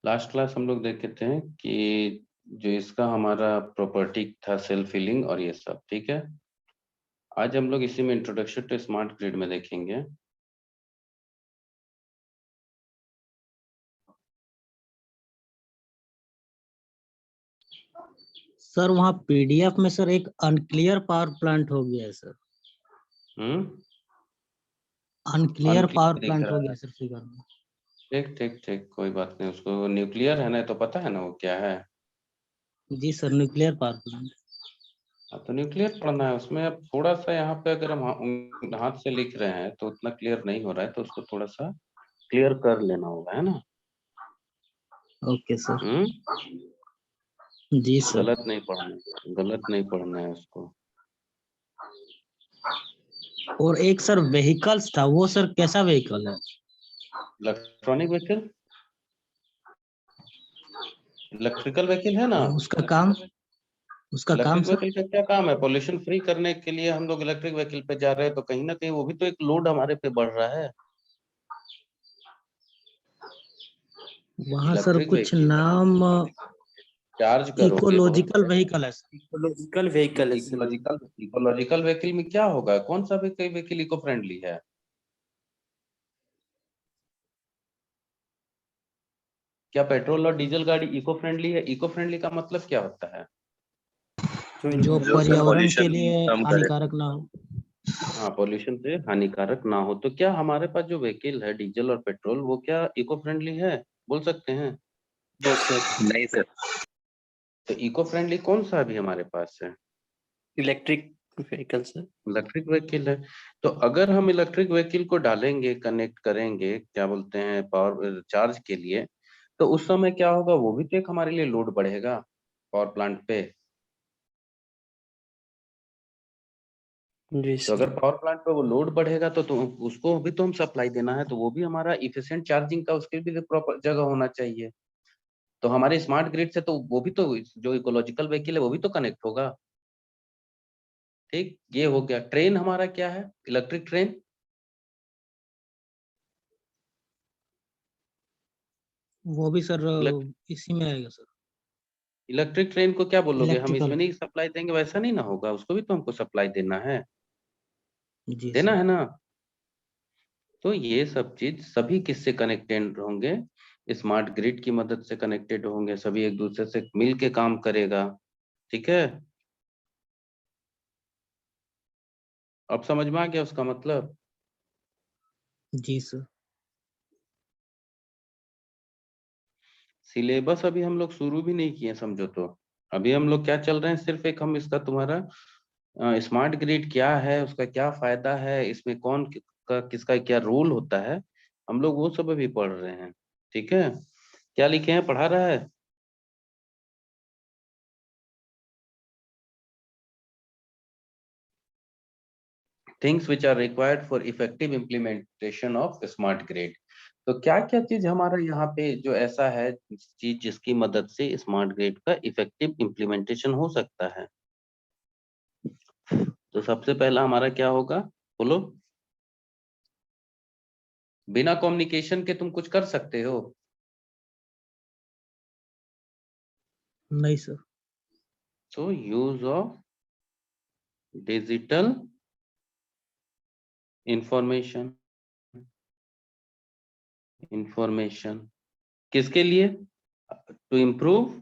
Last class हम लोग देखे थे कि जो इसका हमारा प्रॉपर्टी था सेल्फ हीलिंग और ये सब, ठीक है। आज हम लोग इसी में इंट्रोडक्शन टू स्मार्ट ग्रिड में देखेंगे। सर वहाँ पीडीएफ में सर एक अनक्लियर पावर प्लांट हो गया है सर। अनक्लियर पावर अनक्लियर दिख प्लांट हो रहा गया है। सर फिगर में। ठीक ठीक ठीक, कोई बात नहीं। उसको न्यूक्लियर है ना, तो पता है ना वो क्या है। जी सर, न्यूक्लियर पावर प्लांट। हाँ, तो न्यूक्लियर पढ़ना है उसमें। अब थोड़ा सा यहाँ पे अगर हम हाथ से लिख रहे हैं तो उतना क्लियर नहीं हो रहा है, तो उसको थोड़ा सा क्लियर कर लेना होगा, है ना। Okay sir. हम्म। जी सर। गलत नहीं पढ़ना, गलत नहीं पढ़ना है उसको। और एक सर व्हीकल्स था, वो सर कैसा व्हीकल है? इलेक्ट्रॉनिक व्हीकल, इलेक्ट्रिकल व्हीकल है ना। उसका काम, उसका काम इलेक्ट्रिक सर। व्हीकल का क्या काम है? पोल्यूशन फ्री करने के लिए हम लोग इलेक्ट्रिक व्हीकल पे जा रहे हैं, तो कहीं ना कहीं वो भी तो एक लोड हमारे पे बढ़ रहा है। वहाँ सर इलेक्ट्रिक कुछ व्हीकल नाम चार्ज करोगे तो इकोलॉजिकल व्हीकल है सर। इकोलॉजिकल व्हीकल है सर। इकोलॉजिकल, इकोलॉजिकल व्हीकल में क्या होगा? कौन सा व्हीकल इको फ्रेंडली है? क्या पेट्रोल और डीजल गाड़ी इको फ्रेंडली है? इको फ्रेंडली का मतलब क्या होता है? जो जो सर पर्यावरण के पॉल्यूशन लिए कम करे। हानिकारक ना हो। हाँ, पॉल्यूशन से हानिकारक ना हो। तो क्या हमारे पास जो व्हीकल है डीजल और पेट्रोल, वो क्या इको फ्रेंडली है? बोल सकते हैं। No sir. नहीं सर। तो इको फ्रेंडली कौन सा अभी हमारे पास है? Electric vehicle sir. Electric vehicle है। तो अगर हम इलेक्ट्रिक व्हीकल को डालेंगे, कनेक्ट करेंगे, क्या बोलते हैं, पावर चार्ज के लिए, तो उस समय क्या होगा? वो भी तो एक हमारे लिए लोड बढ़ेगा पावर प्लांट पे। जी तो सर। अगर पावर प्लांट पे वो लोड बढ़ेगा तो उसको भी तो हम सप्लाई देना है, तो वो भी हमारा इफिशिएंट चार्जिंग का उसके भी प्रॉपर जगह होना चाहिए। तो हमारे स्मार्ट ग्रिड से तो वो भी तो, जो इकोलॉजिकल व्हीकल है वो भी तो कनेक्ट होगा। ठीक, ये हो गया। ट्रेन हमारा क्या है? Electric train. वो भी सर इसी में आएगा सर। इलेक्ट्रिक ट्रेन को क्या बोलोगे? हम इलेक्ट्रिकल। इसमें नहीं सप्लाई देंगे, वैसा नहीं ना होगा। उसको भी तो हमको सप्लाई देना है, जी देना सर। है ना। तो ये सब चीज सभी किससे कनेक्टेड होंगे? स्मार्ट ग्रिड की मदद से कनेक्टेड होंगे। सभी एक दूसरे से मिल के काम करेगा। ठीक है, अब समझ में आ गया उसका मतलब। जी सर। सिलेबस अभी हम लोग शुरू भी नहीं किए, समझो तो। अभी हम लोग क्या चल रहे हैं, सिर्फ एक हम इसका तुम्हारा स्मार्ट ग्रिड क्या है, उसका क्या फायदा है, इसमें कौन का किसका क्या रोल होता है, हम लोग वो सब अभी पढ़ रहे हैं। ठीक है, क्या लिखे हैं, पढ़ा रहा है? Things which are required for effective implementation of smart grid. तो क्या क्या चीज हमारा यहाँ पे जो ऐसा है चीज जिसकी मदद से स्मार्ट ग्रिड का इफेक्टिव इम्प्लीमेंटेशन हो सकता है। तो सबसे पहला हमारा क्या होगा, बोलो। बिना कम्युनिकेशन के तुम कुछ कर सकते हो? नहीं सर। तो use of digital information, information किसके लिए? To improve.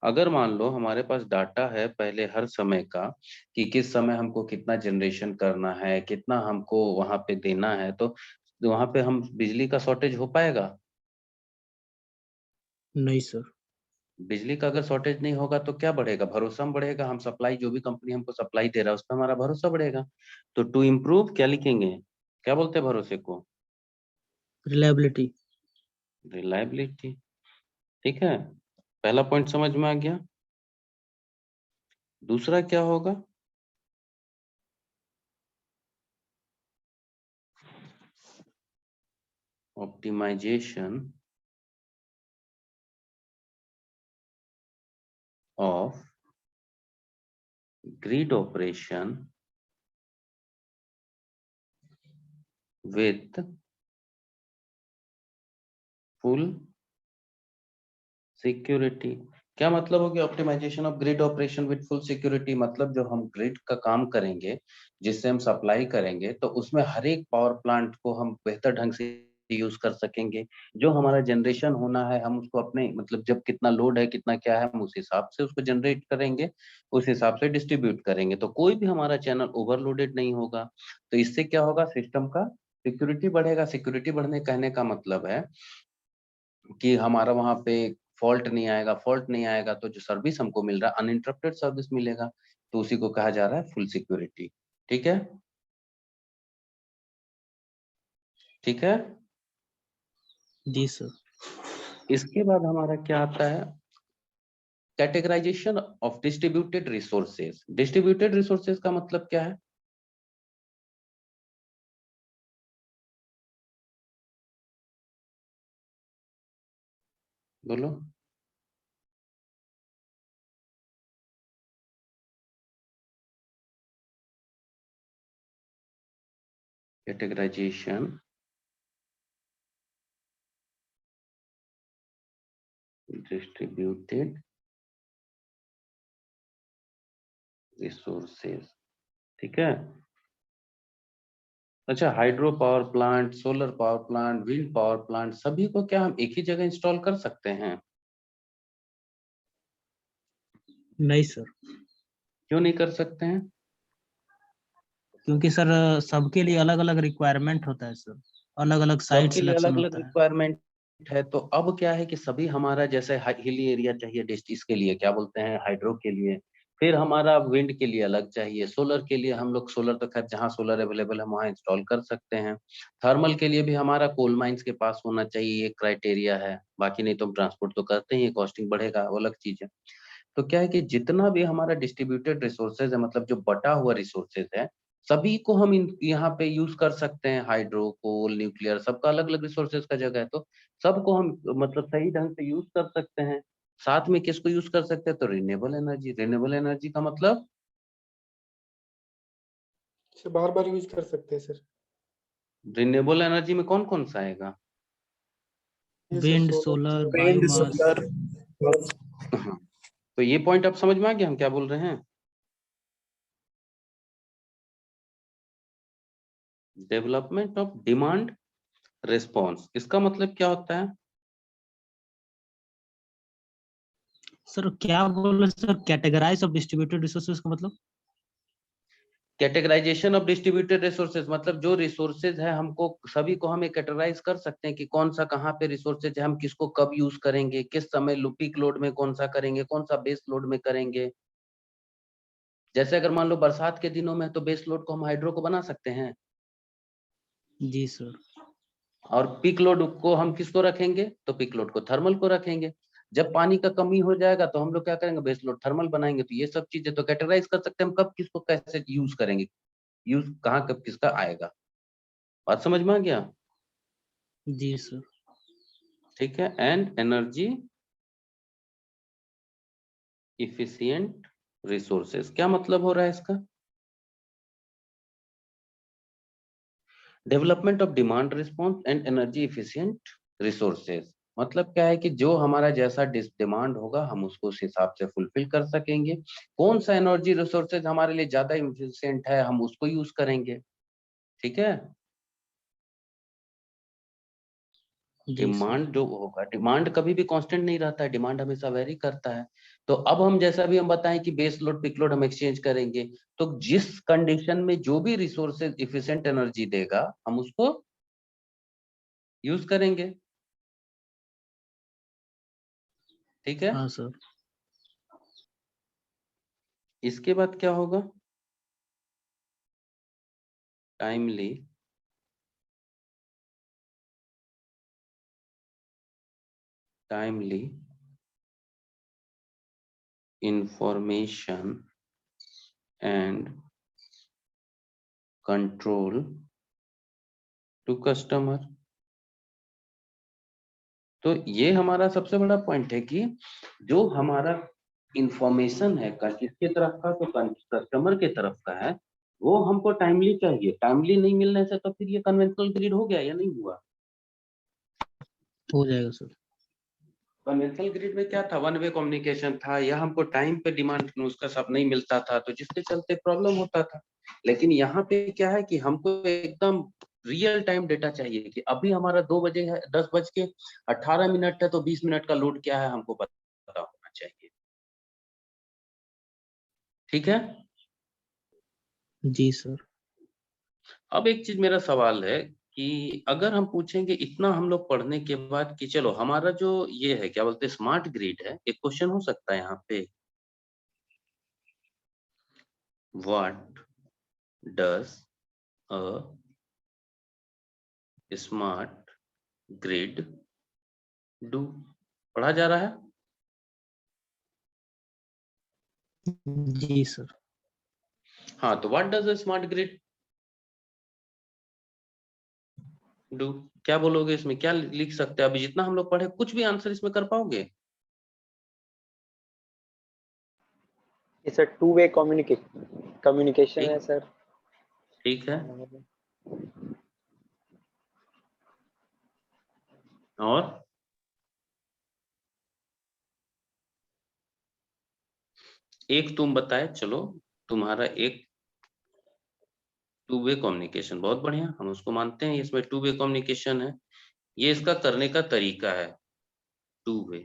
अगर मान लो हमारे पास डाटा है पहले हर समय का, कि किस समय हमको कितना जनरेशन करना है, कितना हमको वहां पे देना है, तो वहां पे हम बिजली का शॉर्टेज हो पाएगा? नहीं सर। बिजली का अगर शॉर्टेज नहीं होगा तो क्या बढ़ेगा? भरोसा में बढ़ेगा। हम सप्लाई, जो भी कंपनी हमको सप्लाई दे रहा है उस पर हमारा भरोसा बढ़ेगा। तो टू इम्प्रूव क्या लिखेंगे, क्या बोलते हैं भरोसे को? रिलायबिलिटी। रिलायबिलिटी। ठीक है, पहला पॉइंट समझ में आ गया। दूसरा क्या होगा? Optimisation of grid operation with full security. क्या मतलब हो गया optimisation of grid operation with full security? मतलब जो हम ग्रिड का काम करेंगे, जिससे हम सप्लाई करेंगे, तो उसमें हर एक पावर प्लांट को हम बेहतर ढंग से यूज कर सकेंगे। जो हमारा जनरेशन होना है, हम उसको अपने मतलब जब कितना लोड है, कितना क्या है, हम उस हिसाब से उसको जनरेट करेंगे, उस हिसाब से डिस्ट्रीब्यूट करेंगे, तो कोई भी हमारा चैनल ओवरलोडेड नहीं होगा। तो इससे क्या होगा, सिस्टम का सिक्योरिटी बढ़ेगा। सिक्योरिटी बढ़ने कहने का मतलब है कि हमारा वहां पे फॉल्ट नहीं आएगा। फॉल्ट नहीं आएगा तो जो सर्विस हमको मिल रहा है, अनइंटरप्टेड सर्विस मिलेगा, तो उसी को कहा जा रहा है फुल सिक्योरिटी। ठीक है, ठीक है। जी सर। इसके बाद हमारा क्या आता है, categorisation of distributed resources. Distributed resources का मतलब क्या है? बोलो। कैटेगराइजेशन डिस्ट्रीब्यूटेड रिसोर्सेज, ठीक है। अच्छा, hydro power plant, solar power plant, wind power plant, सभी को क्या हम एक ही जगह इंस्टॉल कर सकते हैं? नहीं सर, क्यों नहीं कर सकते हैं? क्योंकि सर सबके लिए अलग अलग रिक्वायरमेंट होता है सर, अलग अलग साइट सबके लिए सिलेक्शन अलग अलग होता है। रिक्वायरमेंट है। तो अब क्या है कि सभी हमारा जैसे हिली एरिया चाहिए डिस्ट्रिक्ट के लिए, क्या बोलते हैं, हाइड्रो के लिए, फिर हमारा विंड के लिए अलग चाहिए, सोलर के लिए हम लोग सोलर तो खैर जहाँ सोलर अवेलेबल है वहाँ इंस्टॉल कर सकते हैं। थर्मल के लिए भी हमारा कोल माइंस के पास होना चाहिए, ये क्राइटेरिया है। बाकी नहीं तो हम ट्रांसपोर्ट तो करते ही, कॉस्टिंग बढ़ेगा, वो अलग चीज है। तो क्या है कि जितना भी हमारा डिस्ट्रीब्यूटेड रिसोर्सेज है, मतलब जो बटा हुआ रिसोर्सेज है, सभी को हम यहाँ पे यूज कर सकते हैं। हाइड्रो, कोल, न्यूक्लियर, सबका अलग अलग रिसोर्सेज का जगह है, तो सबको हम मतलब सही ढंग से यूज कर सकते हैं। साथ में किसको यूज कर सकते हैं, तो रिन्यूएबल एनर्जी। रिन्यूएबल एनर्जी का मतलब इसे बार बार यूज कर सकते हैं सर। रिन्यूएबल एनर्जी में कौन कौन सा आएगा? ये सर विंड, सोलर सोलर, है। Wind, biomass. सोलर। हाँ, तो ये पॉइंट आप समझ में आ गया हम क्या बोल रहे हैं? डेवलपमेंट ऑफ डिमांड रिस्पॉन्स, इसका मतलब क्या होता है? सर क्या बोले sir, categorise of distributed resources का मतलब? कैटेगराइजेशन ऑफ डिस्ट्रीब्यूटेड रिसोर्सेज मतलब जो रिसोर्सेज है, हमको सभी को हम कैटेगराइज कर सकते हैं कि कौन सा कहाँ पे रिसोर्सेज है, हम किसको कब यूज करेंगे, किस समय पीक लोड में कौन सा करेंगे, कौन सा बेस लोड में करेंगे। जैसे अगर मान लो बरसात के दिनों में, तो बेस लोड को हम हाइड्रो को बना सकते हैं, जी सर। और पीक लोड को हम किसको रखेंगे, तो पीक लोड को थर्मल को रखेंगे। जब पानी का कमी हो जाएगा तो हम लोग क्या करेंगे, बेस लोड थर्मल बनाएंगे। तो ये सब चीजें तो कैटेगराइज कर सकते हैं हम, कब किसको कैसे यूज करेंगे, यूज कहाँ कब किसका आएगा। बात समझ में आ गया? जी सर। ठीक है। एंड एनर्जी इफिशिएंट रिसोर्सेज, क्या मतलब हो रहा है इसका? Development of demand response and energy efficient resources, मतलब क्या है कि जो हमारा जैसा डिमांड होगा, हम उसको उस हिसाब से फुलफिल कर सकेंगे। कौन सा एनर्जी रिसोर्सेज हमारे लिए ज्यादा इफिशिएंट है, हम उसको यूज करेंगे। ठीक है। जी सर। डिमांड जो होगा, डिमांड कभी भी कांस्टेंट नहीं रहता है, डिमांड हमेशा वेरी करता है। तो अब हम जैसा भी हम बताएं कि बेस लोड पिक लोड हम एक्सचेंज करेंगे, तो जिस कंडीशन में जो भी रिसोर्सेज इफिशिएंट एनर्जी देगा, हम उसको यूज करेंगे। ठीक है। हाँ सर। इसके बाद क्या होगा, timely timely information and control to customer. तो ये हमारा सबसे बड़ा पॉइंट है कि जो हमारा इंफॉर्मेशन है किसके तरफ का, तो कस्टमर के तरफ का है, वो हमको टाइमली चाहिए। टाइमली नहीं मिलने से तो फिर ये कन्वेंशनल ग्रिड हो गया या नहीं हुआ? हो जाएगा सर। कन्वेंशनल ग्रिड में क्या था, वन वे कम्युनिकेशन था, या हमको टाइम पे डिमांड उसका सब नहीं मिलता था, तो जिसके चलते प्रॉब्लम होता था। लेकिन यहाँ पे क्या है कि हमको एकदम रियल टाइम डेटा चाहिए कि अभी हमारा 2 बजे है, 10:18 है, तो 20 मिनट का लोड क्या है हमको पता होना चाहिए। ठीक है। जी सर। अब एक चीज मेरा सवाल है कि अगर हम पूछेंगे इतना हम लोग पढ़ने के बाद कि चलो हमारा जो ये है क्या बोलते हैं स्मार्ट ग्रिड है, एक क्वेश्चन हो सकता है यहाँ पे, what does a smart grid do, पढ़ा जा रहा है? जी सर। हाँ, तो what does a smart grid do, क्या बोलोगे इसमें, क्या लिख सकते हैं? अभी जितना हम लोग पढ़े कुछ भी आंसर इसमें कर पाओगे? It's a two way communication है सर। ठीक है, और एक तुम बताए, चलो तुम्हारा एक टू वे कम्युनिकेशन, बहुत बढ़िया, हम उसको मानते हैं, इसमें टू वे कम्युनिकेशन है, ये इसका करने का तरीका है, टू वे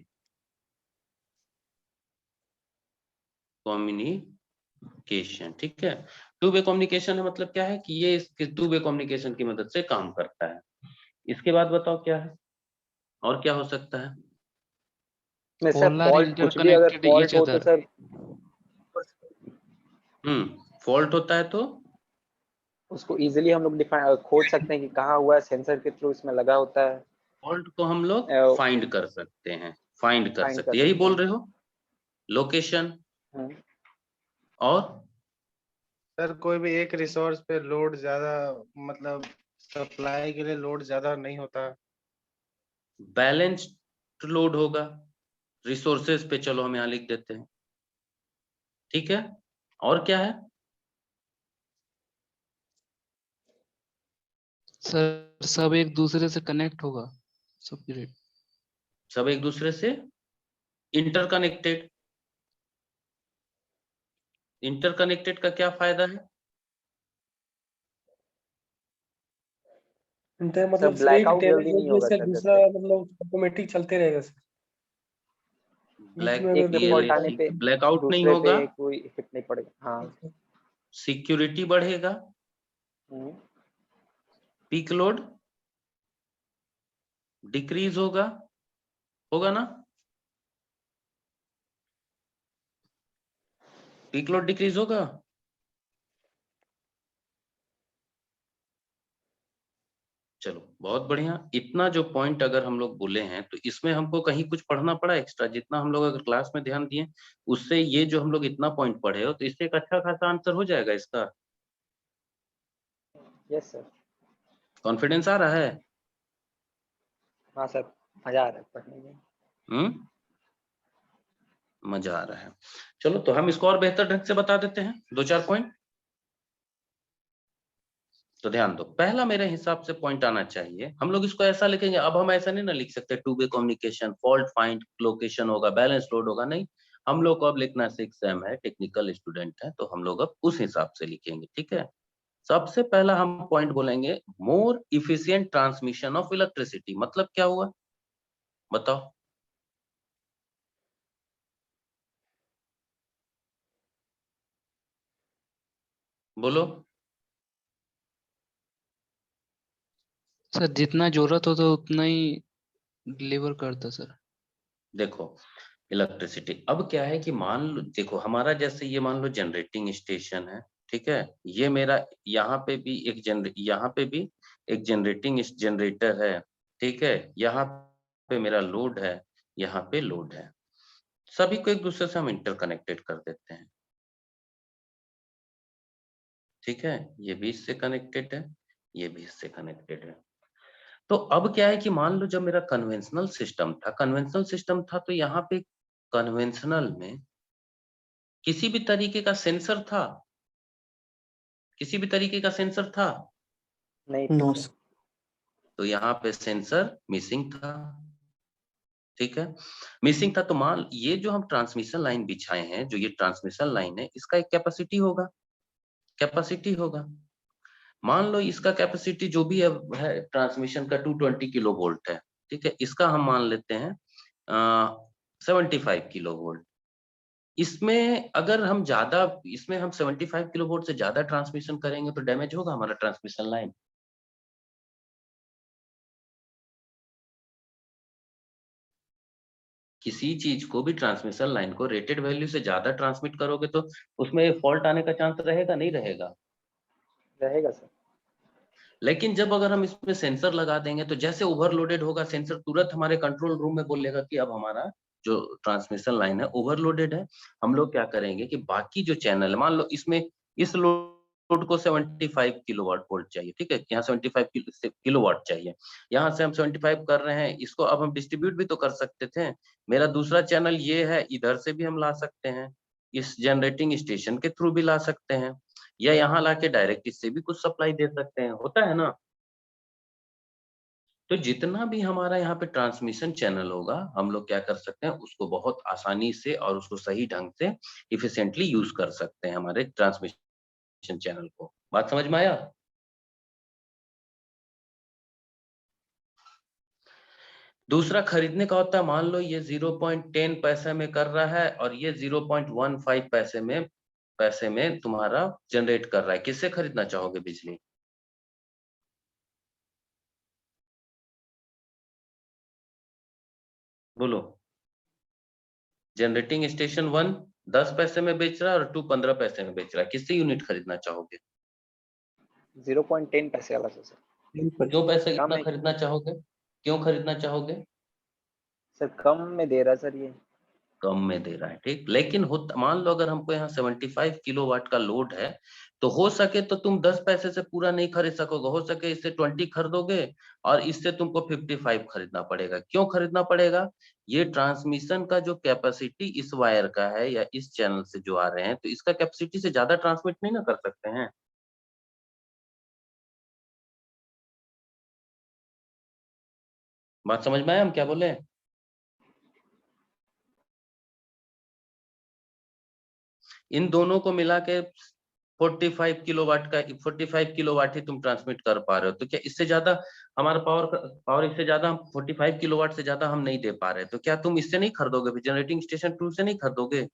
कम्युनिकेशन। ठीक है, टू वे कम्युनिकेशन है मतलब क्या है कि ये इसके टू वे कम्युनिकेशन की मदद से काम करता है। इसके बाद बताओ क्या है, और क्या हो सकता है? में सर Polar फॉल्ट कुछ भी अगर interconnected फॉल्ट each हो तो other. सर फॉल्ट होता है तो उसको इजीली हम लोग डिफाइन खोज सकते हैं कि कहाँ हुआ है, सेंसर के थ्रू इसमें लगा होता है। फॉल्ट को हम लोग फाइंड कर सकते हैं, फाइंड कर Find सकते कर हैं, यही सकते बोल हैं। रहे हो, लोकेशन हम्म। और सर कोई भी एक रिसोर्स पे लोड ज्यादा, मतलब सप्लाई के लिए लोड ज्यादा नहीं होता। बैलेंस्ड लोड होगा रिसोर्सेज पे, चलो हम यहाँ लिख देते हैं। ठीक है, और क्या है? सर सब एक दूसरे से कनेक्ट होगा, सब ग्रिड। सब एक दूसरे से इंटरकनेक्टेड। इंटरकनेक्टेड का क्या फायदा है? मतलब सर एक blackout डैमेज जल्दी हो नहीं गया होगा सर, सर दूसरा जैसे मतलब ऑटोमेटिक चलते रहेगा सर। बीच में ब्लैक अगर डिफॉल्ट आने पे ब्लैकआउट नहीं दूसरे होगा, पे कोई इफेक्ट नहीं पड़ेगा। हाँ। सिक्योरिटी बढ़ेगा, हम्म। पीक लोड डिक्रीज होगा, होगा ना? पीक लोड डिक्रीज होगा। चलो बहुत बढ़िया, इतना जो पॉइंट अगर हम लोग बोले हैं तो इसमें हमको कहीं कुछ पढ़ना पड़ा एक्स्ट्रा? जितना हम लोग अगर क्लास में ध्यान दिए उससे ये जो हम लोग इतना पॉइंट पढ़े हो तो इससे एक अच्छा खासा आंसर हो जाएगा इसका। Yes sir. कॉन्फिडेंस आ रहा है? हाँ सर, मजा आ रहा है पढ़ने में। मजा आ रहा है। चलो तो हम इसको और बेहतर ढंग से बता देते हैं, 2-4 पॉइंट। तो ध्यान दो, पहला मेरे हिसाब से पॉइंट आना चाहिए, हम लोग इसको ऐसा लिखेंगे, अब हम ऐसा नहीं ना लिख सकते two way communication, fault find, location होगा, बैलेंस लोड होगा, नहीं, हम लोग को अब लिखना 6M है, टेक्निकल स्टूडेंट है, तो हम लोग अब उस हिसाब से लिखेंगे। ठीक है, सबसे पहला हम पॉइंट बोलेंगे more efficient transmission of electricity, मतलब क्या हुआ बताओ? बोलो। सर जितना जरूरत हो तो उतना ही डिलीवर करता सर। देखो इलेक्ट्रिसिटी, अब क्या है कि मान लो, देखो हमारा जैसे ये मान लो जनरेटिंग स्टेशन है, ठीक है, ये मेरा यहाँ पे भी एक जनरेटिंग जनरेटर है, ठीक है, यहाँ पे मेरा लोड है, यहाँ पे लोड है, सभी को एक दूसरे से हम इंटरकनेक्टेड कर देते हैं। ठीक है, ये भी इससे कनेक्टेड है, ये भी इससे कनेक्टेड है। तो अब क्या है कि मान लो जब मेरा कन्वेंशनल सिस्टम था तो यहाँ पे कन्वेंशनल में किसी भी तरीके का सेंसर था, किसी भी तरीके का सेंसर था, नहीं नो तो सर। तो यहाँ पे सेंसर मिसिंग था। ठीक है, मिसिंग था। तो मान ये जो हम ट्रांसमिशन लाइन बिछाए हैं, जो ये ट्रांसमिशन लाइन है, इसका एक कैपेसिटी होगा, कैपेसिटी होगा। मान लो इसका कैपेसिटी जो भी है ट्रांसमिशन का 220 किलो वोल्ट है, ठीक है, इसका हम मान लेते हैं 75 किलो वोल्ट। इसमें अगर हम ज्यादा, इसमें हम 75 किलो वोल्ट से ज्यादा ट्रांसमिशन करेंगे तो डैमेज होगा हमारा ट्रांसमिशन लाइन। किसी चीज को भी, ट्रांसमिशन लाइन को रेटेड वैल्यू से ज्यादा ट्रांसमिट करोगे तो उसमें फॉल्ट आने का चांस रहेगा, नहीं रहेगा? रहेगा सर। लेकिन जब अगर हम इसमें सेंसर लगा देंगे तो जैसे ओवरलोडेड होगा, सेंसर तुरंत हमारे कंट्रोल रूम में बोलेगा कि अब हमारा जो ट्रांसमिशन लाइन है ओवरलोडेड है। हम लोग क्या करेंगे कि बाकी जो चैनल, मान लो इसमें इस लोड को 75 किलोवाट वोल्ट चाहिए, ठीक है, यहाँ 75 किलोवाट चाहिए, यहाँ से हम 75 कर रहे हैं, इसको अब हम डिस्ट्रीब्यूट भी तो कर सकते थे। मेरा दूसरा चैनल ये है, इधर से भी हम ला सकते हैं, इस जनरेटिंग स्टेशन के थ्रू भी ला सकते हैं, या यहाँ लाके डायरेक्ट इससे भी कुछ सप्लाई दे सकते हैं, होता है ना। तो जितना भी हमारा यहाँ पे ट्रांसमिशन चैनल होगा, हम लोग क्या कर सकते हैं, उसको बहुत आसानी से और उसको सही ढंग से इफिशिएंटली यूज कर सकते हैं हमारे ट्रांसमिशन चैनल को। बात समझ में आया? दूसरा खरीदने का होता है, मान लो ये 0.10 पैसे में कर रहा है और ये 0.15 पैसे में तुम्हारा जनरेट कर रहा है। किससे खरीदना चाहोगे बिजली? बोलो। जनरेटिंग स्टेशन 1 10 पैसे में बेच रहा है और 2 15 पैसे में बेच रहा है, किससे यूनिट खरीदना चाहोगे? 0.10 पैसे वाला से सर। क्यों पैसे कम इतना है खरीदना चाहोगे? क्यों खरीदना चाहोगे? सर, कम में दे रहा है सर ये। कम में दे रहा है, ठीक। लेकिन मान लो अगर हमको यहाँ 75 किलोवाट का लोड है, तो हो सके तो तुम 10 पैसे से पूरा नहीं खरीद सकोगे, हो सके इससे 20 खरीदोगे और इससे तुमको 55 खरीदना पड़ेगा। क्यों खरीदना पड़ेगा? ये ट्रांसमिशन का जो कैपेसिटी इस वायर का है या इस चैनल से जो आ रहे हैं, तो इसका कैपेसिटी से ज्यादा ट्रांसमिट नहीं ना कर सकते हैं। बात समझ में आया हम क्या बोले? इन दोनों को मिला के 45 किलोवाट का, 45 किलोवाट ही तुम ट्रांसमिट कर पा रहे हो, तो क्या इससे ज्यादा हमारा पावर इससे ज्यादा हम 45 किलोवाट से ज्यादा हम नहीं दे पा रहे, तो क्या तुम इससे नहीं खरीदोगे, जनरेटिंग स्टेशन 2 से नहीं खरीदोगे?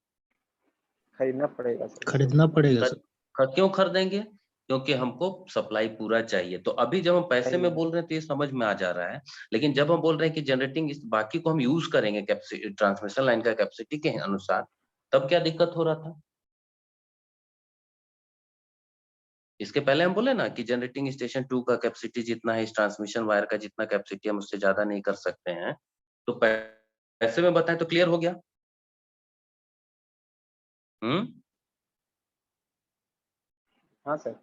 खरीदना पड़ेगा सर। खरीदना पड़ेगा सर। क्यों खरीदेंगे? क्योंकि हमको सप्लाई पूरा चाहिए। तो अभी जब हम पैसे में बोल रहे हैं तो ये समझ में आ जा रहा है, लेकिन जब हम बोल रहे हैं कि जनरेटिंग बाकी को हम यूज करेंगे ट्रांसमिशन लाइन का कैपेसिटी के अनुसार, तब क्या दिक्कत हो रहा था? इसके पहले हम बोले ना कि जनरेटिंग स्टेशन 2 का कैपेसिटी जितना है, इस ट्रांसमिशन वायर का जितना कैपेसिटी हम उससे ज्यादा नहीं कर सकते हैं। तो पैसे में बताएं तो क्लियर हो गया? हाँ सर।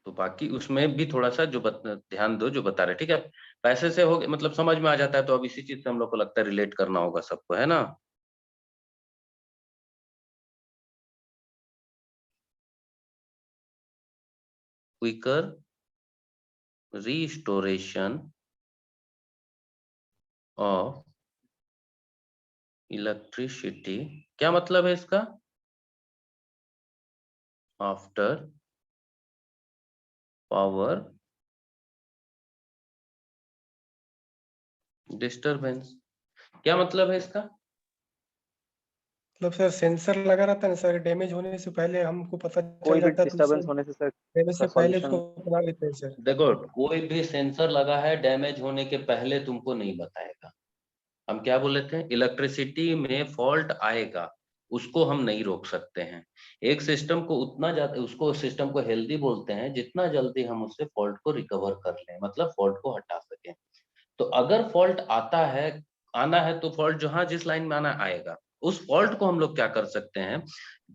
तो बाकी उसमें भी थोड़ा सा जो ध्यान दो जो बता रहे, ठीक है। पैसे से हो मतलब समझ में आ जाता है, तो अब इसी चीज से हम लोग को लगता है रिलेट करना होगा सबको, है ना। क्विकर रीस्टोरेशन ऑफ इलेक्ट्रिसिटी, क्या मतलब है इसका? आफ्टर पावर डिस्टरबेंस, क्या मतलब है इसका? मतलब सर सेंसर लगा रहता है ना सर, डैमेज होने से पहले हमको पता कोई चल भी जाता है, तो डिस्टरबेंस होने से सर डैमेज से उसका पहले सॉल्यूशन उसको बना लेते हैं सर। देखो, कोई भी सेंसर लगा है, डैमेज होने के पहले तुमको नहीं बताएगा। हम क्या बोले थे, इलेक्ट्रिसिटी में फॉल्ट आएगा, उसको हम नहीं रोक सकते हैं। एक सिस्टम को उतना ज्यादा, उसको सिस्टम को हेल्दी बोलते हैं जितना जल्दी हम उससे फॉल्ट को रिकवर कर लें, मतलब फॉल्ट को हटा सकें। तो अगर फॉल्ट आता है, आना है, तो फॉल्ट जहां जिस लाइन में आना आएगा, उस फॉल्ट को हम लोग क्या कर सकते हैं,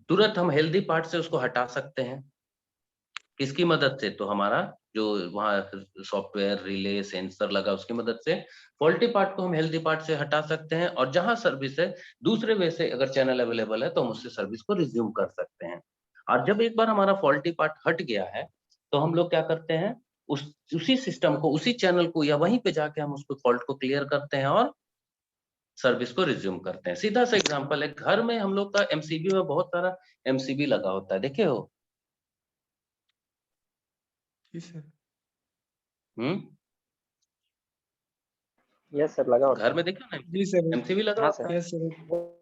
तुरंत हम हेल्दी पार्ट से उसको हटा सकते हैं। किसकी मदद से? तो हमारा जो वहाँ सॉफ्टवेयर रिले सेंसर लगा उसकी मदद से फॉल्टी पार्ट को हम हेल्दी पार्ट से हटा सकते हैं, और जहां सर्विस है दूसरे वे से अगर चैनल अवेलेबल है तो हम उससे सर्विस को रिज्यूम कर सकते हैं। और जब एक बार हमारा फॉल्टी पार्ट हट गया है तो हम लोग क्या करते हैं, उसी सिस्टम को, उसी चैनल को या वहीं पे जाके हम उसको फॉल्ट को क्लियर करते हैं और सर्विस को रिज्यूम करते हैं। सीधा सा एग्जांपल है, घर में हम लोग का एमसीबी में बहुत सारा एमसीबी लगा होता है, देखे हो? जी सर। यस सर, लगा होता घर है। में देखे ना जी सर। एमसीबी लगा हाँ होता सर। है। Yes sir.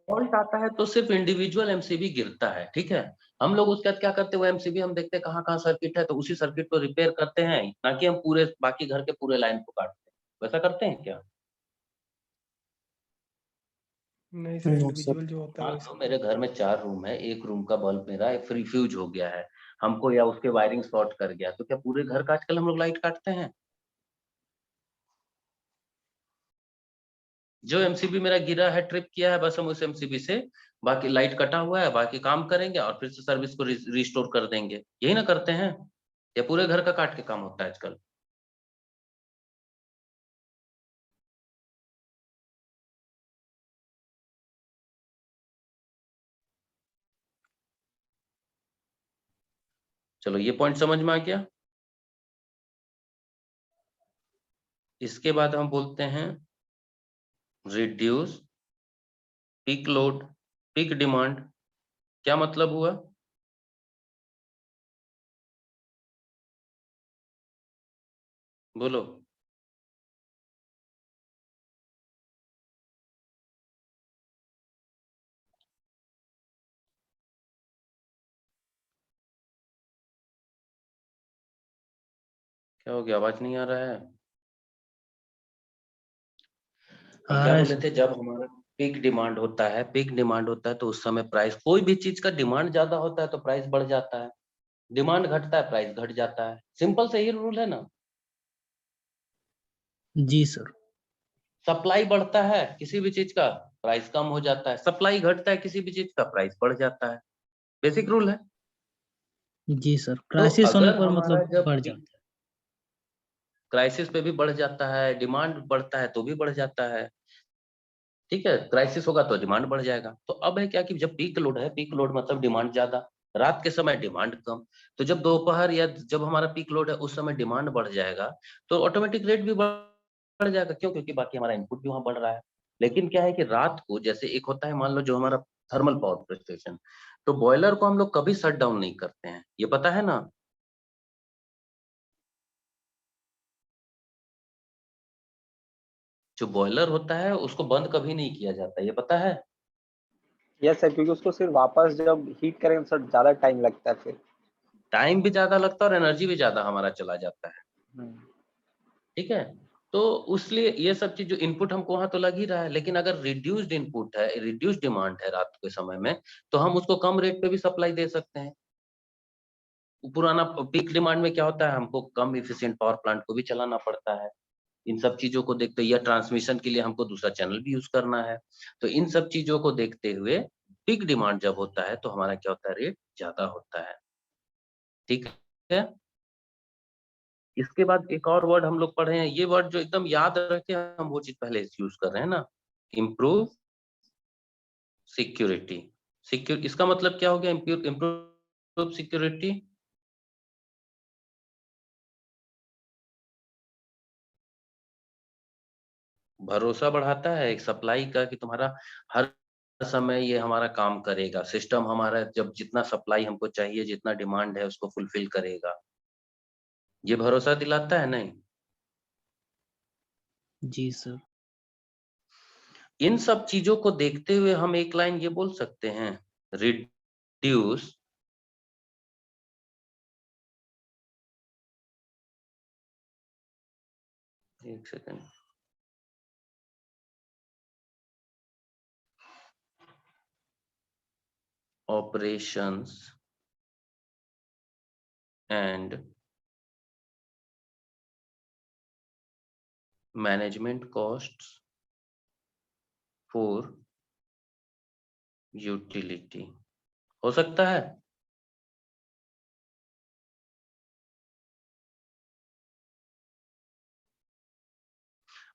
फॉल्ट आता है तो सिर्फ इंडिविजुअल एमसीबी गिरता है, ठीक है। हम लोग उसके बाद क्या करते हैं, वो एमसीबी हम देखते हैं कहाँ कहाँ सर्किट है, तो उसी सर्किट को रिपेयर करते हैं, ना कि हम पूरे बाकी घर के पूरे लाइन को काटते हैं। वैसा करते हैं क्या? नहीं सर, इंडिविजुअल जो होता है मान वैसे। लो मेरे घर में 4 रूम है, एक रूम का बल्ब मेरा फ्यूज हो गया है हमको, या उसके वायरिंग शॉर्ट कर गया, तो क्या पूरे घर का आजकल हम लोग लाइट काटते हैं? जो एमसीबी मेरा गिरा है, ट्रिप किया है, बस हम उस एमसीबी से बाकी लाइट कटा हुआ है, बाकी काम करेंगे और फिर से सर्विस को रिस्टोर कर देंगे, यही ना करते हैं? या पूरे घर का काट के काम होता है आजकल? चलो ये पॉइंट समझ में आ गया। इसके बाद हम बोलते हैं reduce peak load, peak demand. क्या मतलब हुआ? बोलो। क्या हो गया, आवाज नहीं आ रहा है? हम क्या बोले थे, जब हमारा पीक डिमांड होता है, पीक डिमांड होता है तो उस समय प्राइस, कोई भी चीज का डिमांड ज्यादा होता है तो प्राइस बढ़ जाता है, डिमांड घटता है प्राइस घट जाता है। सिंपल से ही रूल है ना। जी सर। सप्लाई बढ़ता है किसी भी चीज का, प्राइस कम हो जाता है, सप्लाई घटता है किसी भी चीज का, प्राइस बढ़ जाता है। बेसिक रूल है। जी सर, तो क्राइसिस होने अगर पर हमारा मतलब जब बढ़ जाता है। क्राइसिस पे भी बढ़ जाता है, डिमांड बढ़ता है तो भी बढ़ जाता है, ठीक है। क्राइसिस होगा तो डिमांड बढ़ जाएगा। तो अब है क्या कि जब पीक लोड है, पीक लोड मतलब डिमांड ज्यादा, रात के समय डिमांड कम, तो जब दोपहर या जब हमारा पीक लोड है उस समय डिमांड बढ़ जाएगा, तो ऑटोमेटिक रेट भी बढ़ जाएगा। क्यों? क्योंकि बाकी हमारा इनपुट भी वहां बढ़ रहा है। लेकिन क्या है कि रात को जैसे एक होता है, मान लो जो हमारा थर्मल पावर स्टेशन, तो बॉयलर को हम लोग कभी शट डाउन नहीं करते हैं, ये पता है ना। जो बॉयलर होता है उसको बंद कभी नहीं किया जाता, ये पता है। यस सर, क्योंकि उसको सिर्फ वापस जब हीट करेंगे सर ज्यादा टाइम लगता है फिर। टाइम भी ज्यादा लगता है और एनर्जी भी ज्यादा हमारा चला जाता है, ठीक है। तो उसलिए ये सब चीज, जो इनपुट हमको वहां तो लग ही रहा है, लेकिन अगर रिड्यूस्ड इनपुट है, रिड्यूस्ड डिमांड है रात के समय में, तो हम उसको कम रेट पे भी सप्लाई दे सकते हैं। पुराना पीक डिमांड में क्या होता है, हमको कम इफिशिएंट पावर प्लांट को भी चलाना पड़ता है। इन सब चीजों को देखते हुए, या ट्रांसमिशन के लिए हमको दूसरा चैनल भी यूज करना है, तो इन सब चीजों को देखते हुए पीक डिमांड जब होता है तो हमारा क्या होता है, रेट ज्यादा होता है, ठीक है। इसके बाद एक और वर्ड हम लोग पढ़े हैं, ये वर्ड जो एकदम याद रखे, हम वो चीज पहले यूज कर रहे हैं ना, इम्प्रूव सिक्योरिटी। सिक्योर, इसका मतलब क्या हो गया, इम्प्रूव सिक्योरिटी। भरोसा बढ़ाता है एक सप्लाई का, कि तुम्हारा हर समय ये हमारा काम करेगा, सिस्टम हमारा जब जितना सप्लाई हमको चाहिए, जितना डिमांड है उसको फुलफिल करेगा, ये भरोसा दिलाता है नहीं। जी सर। इन सब चीजों को देखते हुए हम एक लाइन ये बोल सकते हैं, रिड्यूस एक second, operations and management costs for utility। हो सकता है।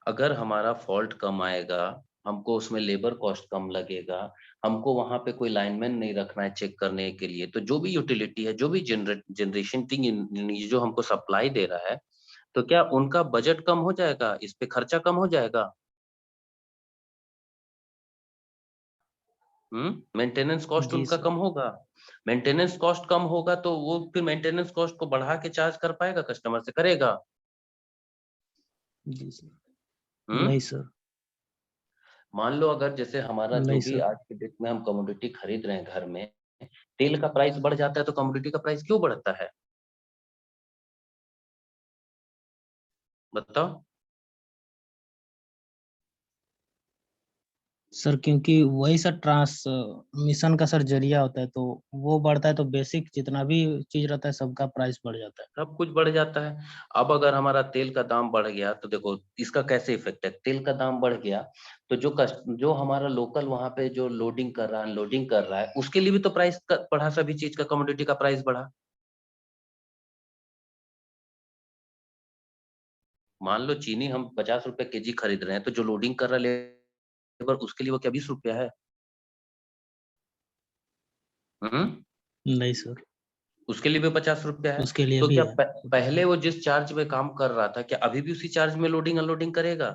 अगर हमारा फॉल्ट कम आएगा, हमको उसमें लेबर कॉस्ट कम लगेगा, हमको वहां पे कोई लाइनमैन नहीं रखना है चेक करने के लिए, तो जो भी यूटिलिटी है, जो भी जनरेशन जो हमको सप्लाई दे रहा है, तो क्या उनका बजट कम हो जाएगा, इस पे खर्चा कम हो जाएगा? मेंटेनेंस कॉस्ट जी उनका सर। कम होगा। मेंटेनेंस कॉस्ट कम होगा तो वो फिर मेंटेनेंस कॉस्ट को बढ़ा के चार्ज कर पाएगा, कस्टमर से करेगा? जी सर। हम्म नहीं सर। मान लो अगर जैसे हमारा जो नहीं भी सर। आज के डेट में हम कमोडिटी खरीद रहे हैं घर में, तेल का प्राइस बढ़ जाता है तो कमोडिटी का प्राइस क्यों बढ़ता है? बताओ। सर क्योंकि वही सर ट्रांसमिशन का सर जरिया होता है, तो वो बढ़ता है तो बेसिक जितना भी चीज रहता है सबका प्राइस बढ़ जाता है। सब कुछ बढ़ जाता है। अब अगर हमारा तेल का दाम बढ़ गया तो देखो इसका कैसे इफेक्ट है। तेल का दाम बढ़ गया तो जो हमारा लोकल वहां पे जो लोडिंग कर रहा है, अनलोडिंग कर रहा है, उसके लिए भी तो प्राइस बढ़ा, सभी चीज का कमोडिटी का प्राइस बढ़ा। मान लो चीनी हम 50 रुपए केजी खरीद रहे हैं, तो जो लोडिंग कर रहा है लेबर, उसके लिए वो क्या 20 रुपया है? नहीं सर, उसके लिए भी 50 रुपया है। उसके लिए तो भी क्या है। पहले वो जिस चार्ज में काम कर रहा था, क्या अभी भी उसी चार्ज में लोडिंग अनलोडिंग करेगा?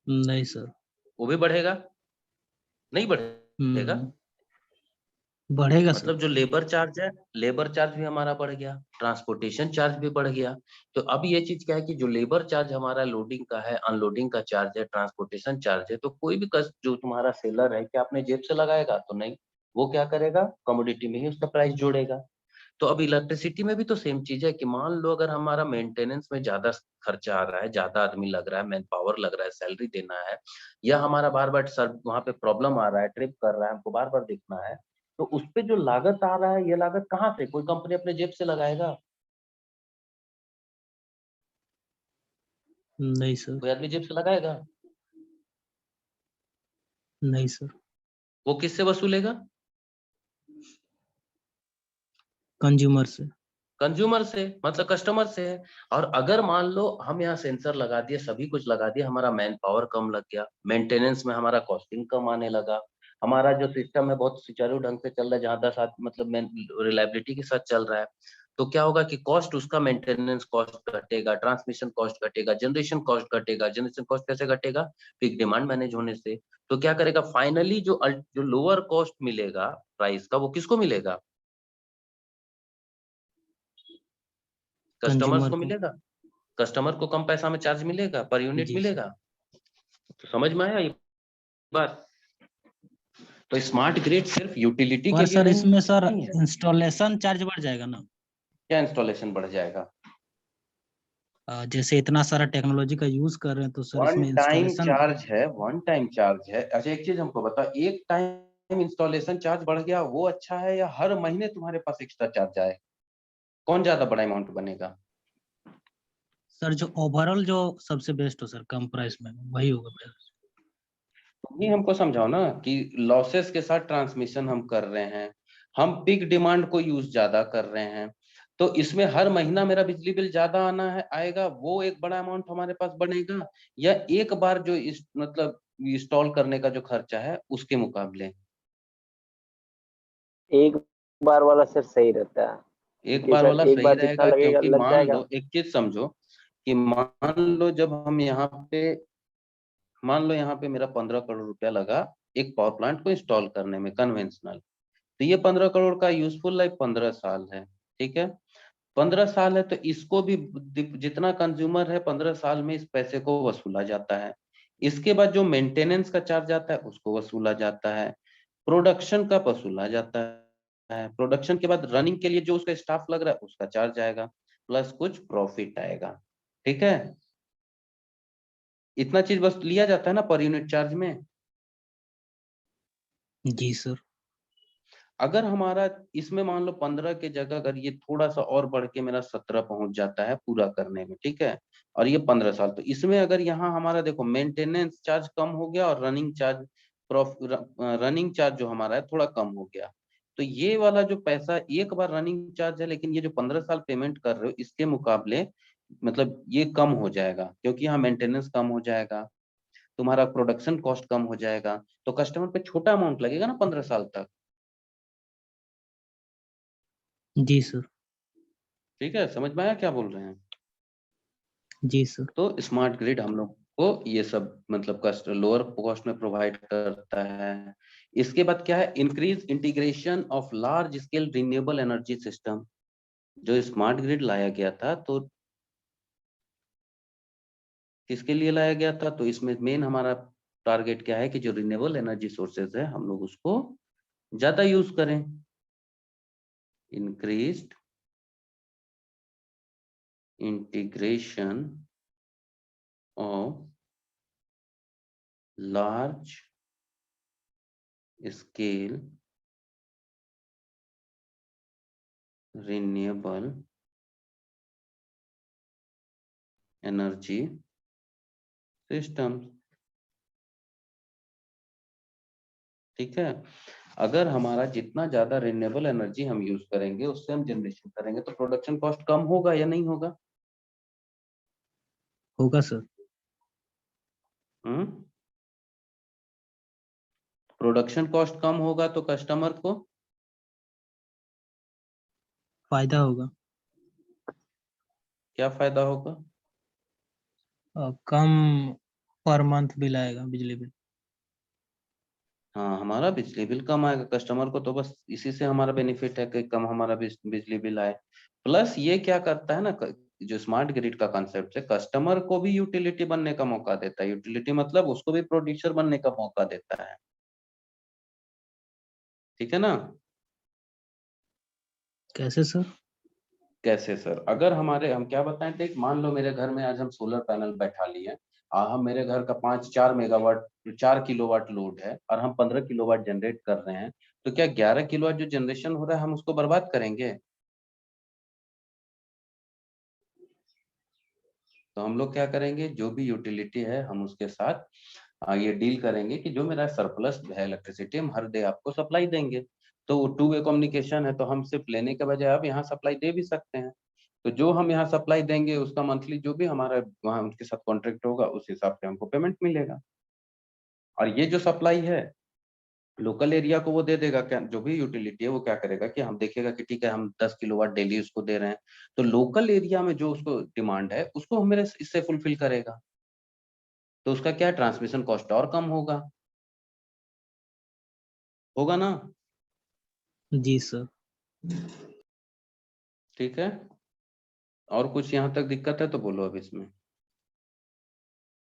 नहीं सर। वो भी बढ़ेगा? नहीं बढ़ेगा। बढ़ेगा सर। मतलब जो लेबर चार्ज है, लेबर चार्ज भी हमारा बढ़ गया, ट्रांसपोर्टेशन चार्ज भी बढ़ गया। तो अब ये चीज क्या है कि जो लेबर चार्ज हमारा लोडिंग का है, अनलोडिंग का चार्ज है, ट्रांसपोर्टेशन चार्ज है, तो कोई भी कस्ट जो तुम्हारा सेलर है क्या अपने जेब से लगाएगा? तो नहीं, वो क्या करेगा, कमोडिटी में ही उसका प्राइस जोड़ेगा। तो अब इलेक्ट्रिसिटी में भी तो सेम चीज है कि मान लो अगर हमारा मेंटेनेंस में ज्यादा खर्चा आ रहा है, ज्यादा आदमी लग रहा है, मैन पावर लग रहा है, सैलरी देना है, या हमारा बार बार सर वहां पे प्रॉब्लम आ रहा है, ट्रिप कर रहा है, हमको बार बार देखना है, तो उस पे जो लागत आ रहा है, ये लागत कहाँ से, कोई कंपनी अपने जेब से लगाएगा? नहीं सर। कोई आदमी जेब से लगाएगा? नहीं सर। वो किससे वसूलेगा? कंज्यूमर से। कंज्यूमर से, मतलब कस्टमर से है। और अगर मान लो हम यहाँ सेंसर लगा दिए, सभी कुछ लगा दिया, हमारा मैन पावर कम लग गया, मेंटेनेंस में हमारा कॉस्टिंग कम आने लगा, हमारा जो सिस्टम है बहुत सुचारू ढंग से चल रहा है, जहाँ 10 मतलब रिलायबिलिटी के साथ चल रहा है, तो क्या होगा कि कॉस्ट उसका मेंटेनेंस कॉस्ट घटेगा, ट्रांसमिशन कॉस्ट घटेगा, जनरेशन कॉस्ट घटेगा। जनरेशन कॉस्ट कैसे घटेगा? पीक डिमांड मैनेज होने से। तो क्या करेगा, फाइनली जो लोअर कॉस्ट मिलेगा प्राइस का, वो किसको मिलेगा? कस्टमर्स कंज्यूमर को को। मिलेगा। कस्टमर को कम पैसा में चार्ज मिलेगा, पर यूनिट जी सर। मिलेगा। तो समझ में आया ये बात? तो स्मार्ट ग्रिड सिर्फ यूटिलिटी के पर लिए सर इसमें सर नहीं है। इंस्टॉलेशन चार्ज बढ़ जाएगा ना? क्या इंस्टॉलेशन बढ़ जाएगा? जैसे इतना सारा टेक्नोलॉजी का यूज कर रहे हैं तो सर वन इसमें टाइम इंस्टॉलेशन। चार्ज है, वन टाइम चार्ज है। अच्छा एक चीज हमको बता, एक टाइम इंस्टॉलेशन चार्ज बढ़ गया वो अच्छा है, या हर महीने तुम्हारे पास एक्स्ट्रा चार्ज आए, कौन ज्यादा बड़ा अमाउंट बनेगा? सर जो ओवरऑल जो सबसे बेस्ट हो सर, कम प्राइस में वही होगा बेस्ट। तुम ही हमको समझाओ ना कि लॉसेस के साथ ट्रांसमिशन हम कर रहे हैं, हम पीक डिमांड को यूज ज्यादा कर रहे हैं, तो इसमें हर महीना मेरा बिजली बिल ज्यादा आना है, आएगा, वो एक बड़ा अमाउंट हमारे पास बनेगा, या एक बार जो इस मतलब इंस्टॉल करने का जो खर्चा है उसके मुकाबले? एक बार वाला सर सही रहता है, एक क्योंकि बार सर वाला एक सही बार जितना रहेगा, लगेगा क्योंकि लग मान जाएगा। लो एक चीज समझो कि मान लो यहाँ पे मेरा 15 करोड़ रुपया लगा एक पावर प्लांट को इंस्टॉल करने में, कन्वेंशनल। तो ये 15 करोड़ का यूजफुल लाइफ 15 साल है, ठीक है? 15 साल है तो इसको भी जितना कंज्यूमर है 15 साल में इस पैसे को वसूला जाता है। इसके बाद जो मेंटेनेंस का चार्ज आता है उसको वसूला जाता है, प्रोडक्शन का वसूला जाता है, प्रोडक्शन के बाद रनिंग के लिए जो उसका स्टाफ लग रहा है उसका चार्ज आएगा, प्लस कुछ प्रॉफिट आएगा, ठीक है? इतना चीज बस लिया जाता है ना पर यूनिट चार्ज में। जी सर। अगर हमारा इसमें मान लो 15 के जगह अगर ये थोड़ा सा और बढ़ के मेरा 17 पहुंच जाता है पूरा करने में, ठीक है, और ये 15 साल, तो इसमें अगर यहाँ हमारा देखो मेंटेनेंस चार्ज कम हो गया और रनिंग चार्ज जो हमारा है थोड़ा कम हो गया, तो ये वाला जो पैसा एक बार रनिंग चार्ज है, लेकिन ये जो 15 साल पेमेंट कर रहे हो इसके मुकाबले मतलब ये कम हो जाएगा, क्योंकि यहाँ मेंटेनेंस कम हो जाएगा, तुम्हारा प्रोडक्शन कॉस्ट कम हो जाएगा, तो कस्टमर पे छोटा अमाउंट लगेगा ना 15 साल तक। जी सर। ठीक है, समझ में आया क्या बोल रहे हैं? जी सर। तो स्मार्ट ग्रिड हम लोग को ये सब मतलब कस्ट लोअर कॉस्ट में प्रोवाइड करता है। इसके बाद क्या है, increase integration of large scale renewable energy system. जो स्मार्ट ग्रिड लाया गया था तो किसके लिए लाया गया था, तो इसमें मेन हमारा टारगेट क्या है कि जो रिन्यूएबल एनर्जी सोर्सेज है हम लोग उसको ज्यादा यूज करें। Increased integration of large scale renewable energy system. ठीक है, अगर हमारा जितना ज्यादा रिन्यूएबल एनर्जी हम यूज करेंगे उससे हम जनरेशन करेंगे तो प्रोडक्शन कॉस्ट कम होगा या नहीं होगा? होगा सर। प्रोडक्शन कॉस्ट कम होगा तो कस्टमर को फायदा होगा। क्या फायदा होगा? कम पर मंथ बिल आएगा, बिजली बिल। हाँ, हमारा बिजली बिल कम आएगा, कस्टमर को तो बस इसी से हमारा बेनिफिट है कि कम हमारा बिजली बिल आए। प्लस ये क्या करता है ना, जो स्मार्ट ग्रिड का कॉन्सेप्ट है, कस्टमर को भी यूटिलिटी बनने का मौका देता है। यूटिलिटी मतलब उसको भी प्रोड्यूसर बनने का मौका देता है। ठीक है ना? कैसे सर? कैसे सर? अगर हम क्या बताएं, देख मान लो मेरे घर में आज हम सोलर पैनल बैठा लिए, हम मेरे घर का 4 मेगावाट 4 किलोवाट लोड है और हम 15 किलोवाट जनरेट कर रहे हैं, तो क्या 11 किलोवाट जो जनरेशन हो रहा है हम उसको बर्बाद करेंगे? तो हम लोग क्या करेंगे, जो भी यूटिलिटी है हम उसके साथ ये डील करेंगे कि जो मेरा सरप्लस है इलेक्ट्रिसिटी हम हर डे आपको सप्लाई देंगे। तो वो 2 वे कम्युनिकेशन है, तो हम सिर्फ लेने के बजाय आप यहाँ सप्लाई दे भी सकते हैं। तो जो हम यहाँ सप्लाई देंगे उसका मंथली जो भी हमारा वहाँ उनके साथ कॉन्ट्रैक्ट होगा उस हिसाब से हमको पेमेंट मिलेगा। और ये जो सप्लाई है लोकल एरिया को वो दे देगा, क्या जो भी यूटिलिटी है वो क्या करेगा कि हम देखेगा कि ठीक है हम 10 किलोवाट डेली उसको दे रहे हैं, तो लोकल एरिया में जो उसको डिमांड है उसको हम मेरे इससे फुलफिल करेगा। तो उसका क्या ट्रांसमिशन कॉस्ट और कम होगा ना? जी सर। ठीक है, और कुछ यहाँ तक दिक्कत है तो बोलो अब इसमें।